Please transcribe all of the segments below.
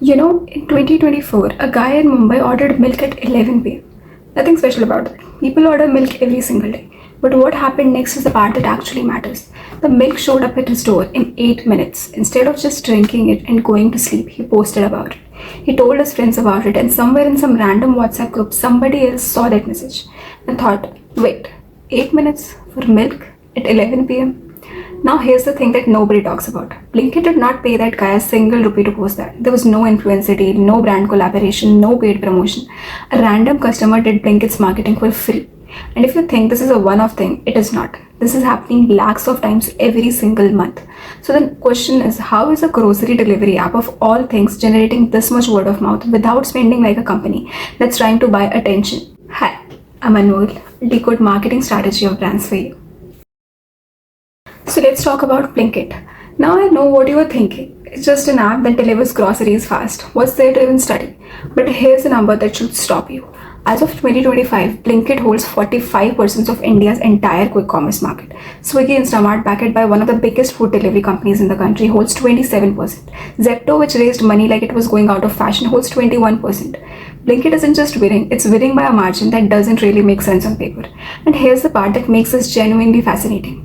In 2024, a guy in Mumbai ordered milk at 11 pm. Nothing special about that. People order milk every single day. But what happened next is the part that actually matters. The milk showed up at his door in 8 minutes. Instead of just drinking it and going to sleep, he posted about it. He told his friends about it, and somewhere in some random WhatsApp group, somebody else saw that message and thought, wait, 8 minutes for milk at 11 pm? Now here's the thing that nobody talks about. Blinkit did not pay that guy a single rupee to post that. There was no influencer deal, no brand collaboration, no paid promotion. A random customer did Blinkit's marketing for free. And if you think this is a one-off thing, it is not. This is happening lakhs of times every single month. So the question is, how is a grocery delivery app of all things generating this much word of mouth without spending like a company that's trying to buy attention? Hi, I'm Anmol. Decode marketing strategy of brands for you. So let's talk about Blinkit. Now I know what you are thinking. It's just an app that delivers groceries fast. What's there to even study? But here's a number that should stop you. As of 2025, Blinkit holds 45% of India's entire quick commerce market. Swiggy Instamart, backed by one of the biggest food delivery companies in the country, holds 27%. Zepto, which raised money like it was going out of fashion, holds 21%. Blinkit isn't just winning, it's winning by a margin that doesn't really make sense on paper. And here's the part that makes this genuinely fascinating.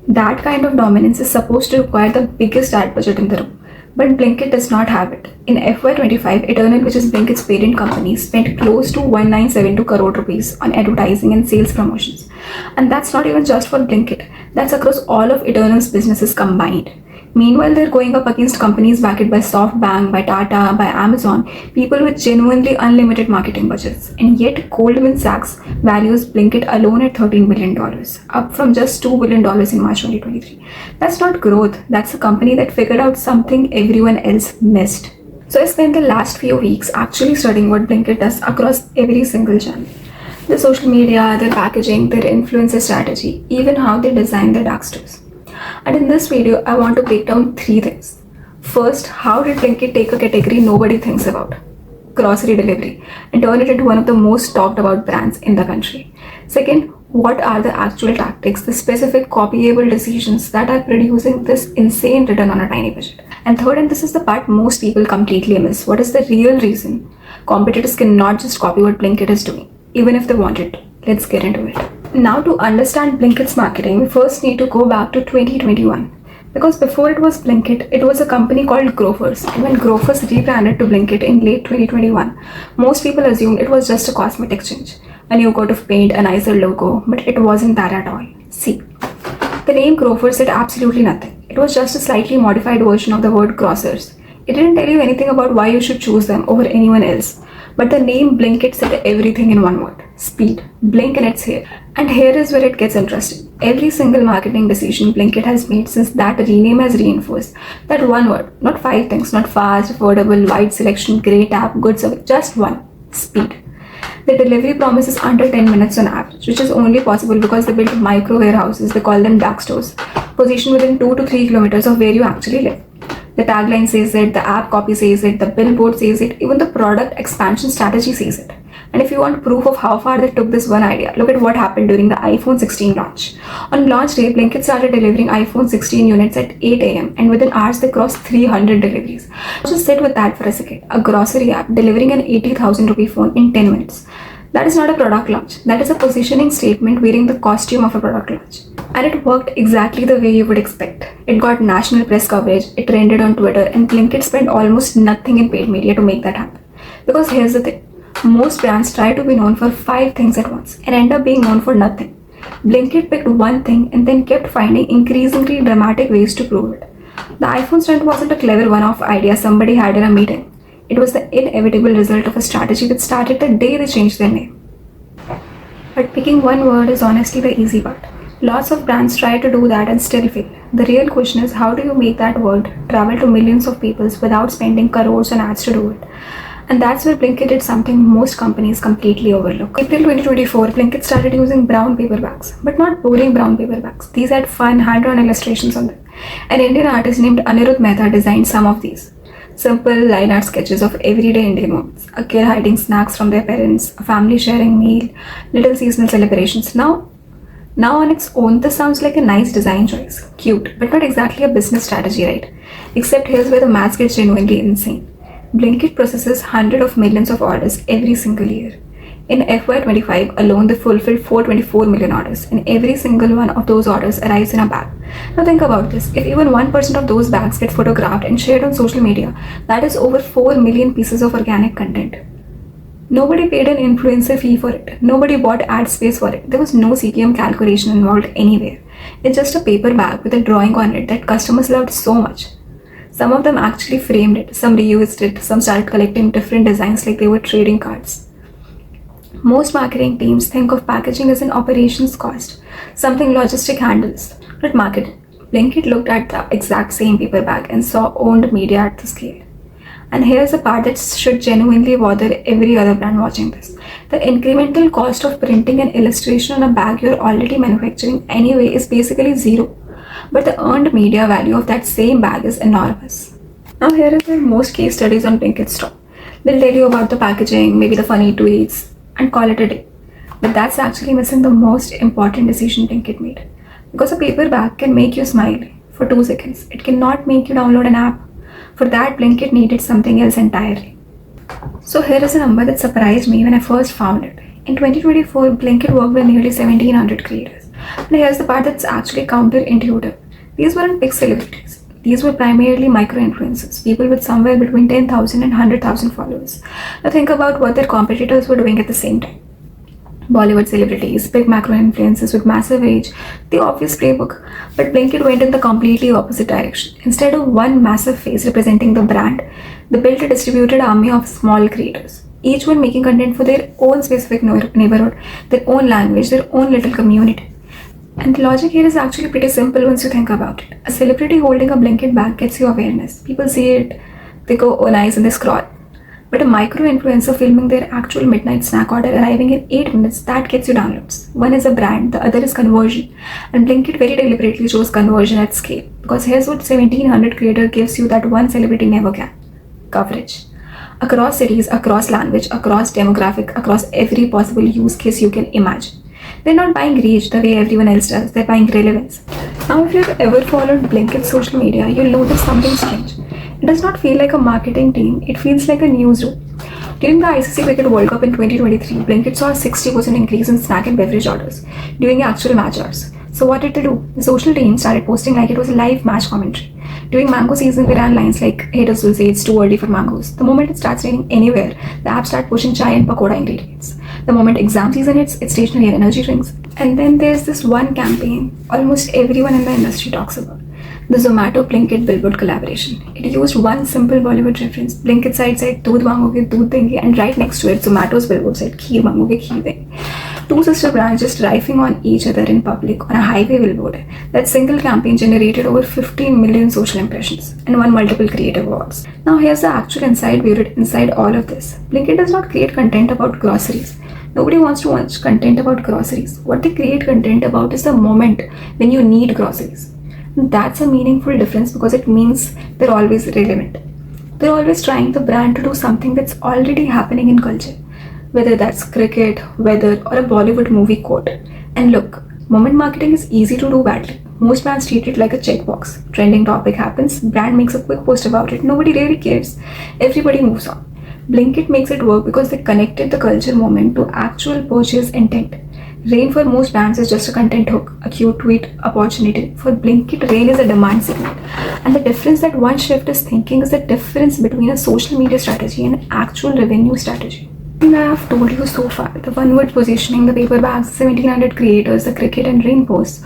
That kind of dominance is supposed to require the biggest ad budget in the room. But Blinkit does not have it. In FY25, Eternal, which is Blinkit's parent company, spent close to 1972 crore rupees on advertising and sales promotions. And that's not even just for Blinkit. That's across all of Eternal's businesses combined. Meanwhile, they're going up against companies backed by SoftBank, by Tata, by Amazon, people with genuinely unlimited marketing budgets. And yet, Goldman Sachs values Blinkit alone at $13 billion, up from just $2 billion in March 2023. That's not growth, that's a company that figured out something everyone else missed. So I spent the last few weeks actually studying what Blinkit does across every single channel. Their social media, their packaging, their influencer strategy, even how they design their dark stores. And in this video, I want to break down 3 things. First, how did Blinkit take a category nobody thinks about, grocery delivery, and turn it into one of the most talked about brands in the country? Second, what are the actual tactics, the specific copyable decisions that are producing this insane return on a tiny budget? And third, and this is the part most people completely miss, what is the real reason competitors cannot just copy what Blinkit is doing, even if they wanted to? Let's get into it. Now, to understand Blinkit's marketing, we first need to go back to 2021. Because before it was Blinkit, it was a company called Grofers. And when Grofers rebranded to Blinkit in late 2021, most people assumed it was just a cosmetic change. A new coat of paint, a nicer logo, but it wasn't that at all. See, the name Grofers said absolutely nothing. It was just a slightly modified version of the word grocers. It didn't tell you anything about why you should choose them over anyone else. But the name Blinkit said everything in one word. Speed. Blink and it's here. And here is where it gets interesting. Every single marketing decision Blinkit has made since that rename has reinforced that one word. Not 5 things. Not fast, affordable, wide selection, great app, good service. Just one. Speed. The delivery promise is under 10 minutes on average, which is only possible because they built micro warehouses, they call them dark stores, positioned within 2 to 3 kilometers of where you actually live. The tagline says it, the app copy says it, the billboard says it, even the product expansion strategy says it. And if you want proof of how far they took this one idea, look at what happened during the iPhone 16 launch. On launch day, Blinkit started delivering iPhone 16 units at 8 am and within hours they crossed 300 deliveries. Just sit with that for a second. A grocery app delivering an 80,000 rupee phone in 10 minutes. That is not a product launch. That is a positioning statement wearing the costume of a product launch. And it worked exactly the way you would expect. It got national press coverage, it trended on Twitter, and Blinkit spent almost nothing in paid media to make that happen. Because here's the thing. Most brands try to be known for 5 things at once and end up being known for nothing. Blinkit picked one thing and then kept finding increasingly dramatic ways to prove it. The iPhone stunt wasn't a clever one-off idea somebody had in a meeting. It was the inevitable result of a strategy that started the day they changed their name. But picking one word is honestly the easy part. Lots of brands try to do that and still fail. The real question is, how do you make that word travel to millions of people without spending crores on ads to do it? And that's where Blinkit did something most companies completely overlook. April 2024, Blinkit started using brown paper bags, but not boring brown paper bags. These had fun, hand-drawn illustrations on them. An Indian artist named Anirudh Mehta designed some of these. Simple line art sketches of everyday Indian moments. A kid hiding snacks from their parents, a family sharing meal, little seasonal celebrations. Now on its own, this sounds like a nice design choice. Cute, but not exactly a business strategy, right? Except here's where the maths gets genuinely insane. Blinkit processes hundreds of millions of orders every single year. In FY25 alone, they fulfilled 424 million orders, and every single one of those orders arrives in a bag. Now think about this. If even 1% of those bags get photographed and shared on social media, that is over 4 million pieces of organic content. Nobody paid an influencer fee for it. Nobody bought ad space for it. There was no CPM calculation involved anywhere. It's just a paper bag with a drawing on it that customers loved so much. Some of them actually framed it, some reused it, some started collecting different designs like they were trading cards. Most marketing teams think of packaging as an operations cost, something logistic handles, not marketing. Blinkit looked at the exact same paper bag and saw owned media at the scale. And here's the part that should genuinely bother every other brand watching this. The incremental cost of printing an illustration on a bag you're already manufacturing anyway is basically zero. But the earned media value of that same bag is enormous. Now here is where most case studies on Blinkit stop. They'll tell you about the packaging, maybe the funny tweets, and call it a day. But that's actually missing the most important decision Blinkit made. Because a paper bag can make you smile for 2 seconds. It cannot make you download an app. For that, Blinkit needed something else entirely. So here is a number that surprised me when I first found it. In 2024, Blinkit worked with nearly 1700 creators. And here's the part that's actually counterintuitive. These weren't big celebrities. These were primarily micro-influencers, people with somewhere between 10,000 and 100,000 followers. Now think about what their competitors were doing at the same time. Bollywood celebrities, big macro influencers with massive reach, the obvious playbook. But Blinkit went in the completely opposite direction. Instead of one massive face representing the brand, they built a distributed army of small creators. Each one making content for their own specific neighborhood, their own language, their own little community. And the logic here is actually pretty simple once you think about it. A celebrity holding a Blinkit bag gets you awareness. People see it, they go, oh nice, and they scroll. But a micro-influencer filming their actual midnight snack order arriving in 8 minutes, that gets you downloads. One is a brand, the other is conversion. And Blinkit very deliberately chose conversion at scale. Because here's what 1700 creator gives you that one celebrity never can. Coverage. Across cities, across language, across demographic, across every possible use case you can imagine. They're not buying reach the way everyone else does, they're buying relevance. Now if you've ever followed Blinkit social media, you'll notice something strange. It does not feel like a marketing team, it feels like a newsroom. During the ICC Cricket World Cup in 2023, Blinkit saw a 60% increase in snack and beverage orders during actual match hours. So what did they do? The social team started posting like it was a live match commentary. During mango season, they ran lines like, haters will say it's too early for mangoes. The moment it starts raining anywhere, the app starts pushing chai and pakoda ingredients. The moment exam season hits, it's stationery and energy drinks. And then there's this one campaign almost everyone in the industry talks about. The Zomato Blinkit billboard collaboration. It used one simple Bollywood reference. Blinkit side said, "Doodh mangoge, doodh denge," and right next to it, Zomato's billboard said, "Kheer mangoge, kheer denge." Two sister brands just riffing on each other in public on a highway billboard. That single campaign generated over 15 million social impressions and won multiple creative awards. Now here's the actual inside buried inside all of this. Blinkit does not create content about groceries. Nobody wants to watch content about groceries. What they create content about is the moment when you need groceries. That's a meaningful difference because it means they're always relevant. They're always trying the brand to do something that's already happening in culture, whether that's cricket, weather, or a Bollywood movie quote. And look, moment marketing is easy to do badly. Most brands treat it like a checkbox. Trending topic happens, brand makes a quick post about it, nobody really cares. Everybody moves on. Blinkit makes it work because they connected the culture moment to actual purchase intent. Rain for most brands is just a content hook, a cute tweet opportunity. For Blinkit, rain is a demand signal. And the difference that one shift is thinking is the difference between a social media strategy and an actual revenue strategy. I have told you so far, the one-word positioning, the paper bags, 1700 creators, the cricket and rain posts,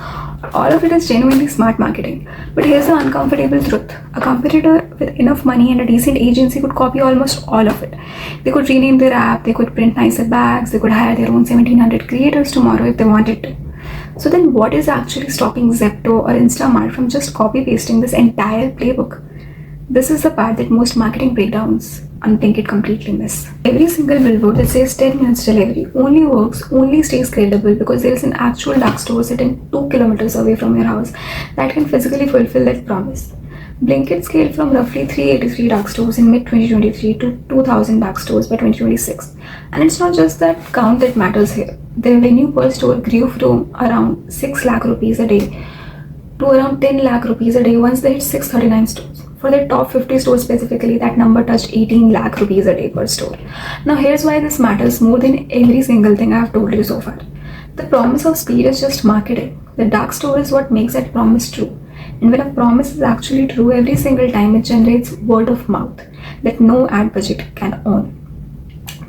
all of it is genuinely smart marketing. But here's the uncomfortable truth. A competitor with enough money and a decent agency could copy almost all of it. They could rename their app, they could print nicer bags, they could hire their own 1700 creators tomorrow if they wanted to. So then what is actually stopping Zepto or Instamart from just copy-pasting this entire playbook? This is the part that most marketing breakdowns on Blinkit completely miss. Every single billboard that says 10 minutes delivery only works, only stays credible because there is an actual dark store sitting 2 kilometers away from your house that can physically fulfill that promise. Blinkit scaled from roughly 383 dark stores in mid-2023 to 2,000 dark stores by 2026. And it's not just that count that matters here. The revenue per store grew from around 6 lakh rupees a day to around 10 lakh rupees a day once they hit 639 stores. For the top 50 stores specifically, that number touched 18 lakh rupees a day per store. Now here's why this matters more than every single thing I've told you so far. The promise of speed is just marketing. The dark store is what makes that promise true. And when a promise is actually true, every single time it generates word of mouth that no ad budget can own.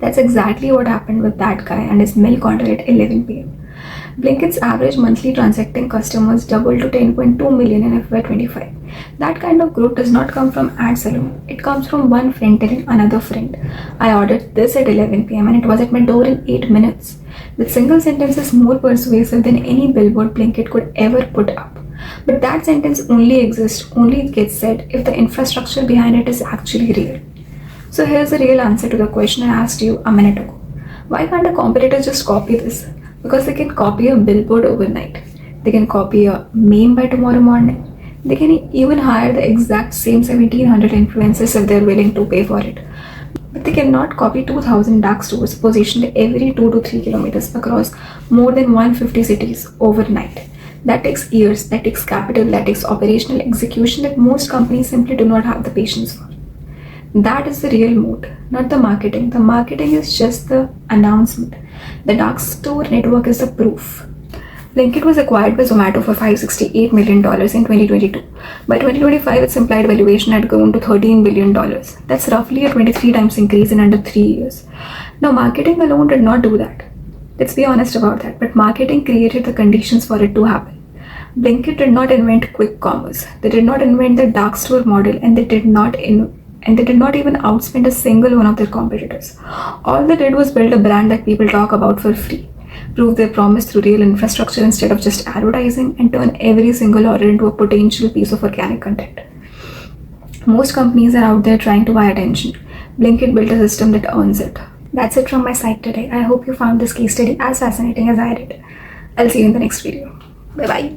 That's exactly what happened with that guy and his milk order at 11 pm. Blinkit's average monthly transacting customers doubled to 10.2 million in FY25. That kind of growth does not come from ads alone. It comes from one friend telling another friend, I ordered this at 11 pm and it was at my door in 8 minutes. That single sentence is more persuasive than any billboard Blinkit could ever put up. But that sentence only gets said if the infrastructure behind it is actually real. So here's the real answer to the question I asked you a minute ago. Why can't a competitor just copy this? Because they can copy a billboard overnight. They can copy a meme by tomorrow morning. They can even hire the exact same 1700 influencers if they're willing to pay for it. But they cannot copy 2000 dark stores positioned every 2 to 3 kilometers across more than 150 cities overnight. That takes years, that takes capital, that takes operational execution that most companies simply do not have the patience for. That is the real moat, not the marketing. The marketing is just the announcement. The dark store network is the proof. Blinkit was acquired by Zomato for $568 million in 2022. By 2025, its implied valuation had grown to $13 billion. That's roughly a 23 times increase in under 3 years. Now, marketing alone did not do that. Let's be honest about that. But marketing created the conditions for it to happen. Blinkit did not invent quick commerce. They did not invent the dark store model, and they did not even outspend a single one of their competitors. All they did was build a brand that people talk about for free, prove their promise through real infrastructure instead of just advertising, and turn every single order into a potential piece of organic content. Most companies are out there trying to buy attention. Blinkit built a system that earns it. That's it from my side today. I hope you found this case study as fascinating as I did. I'll see you in the next video. Bye-bye.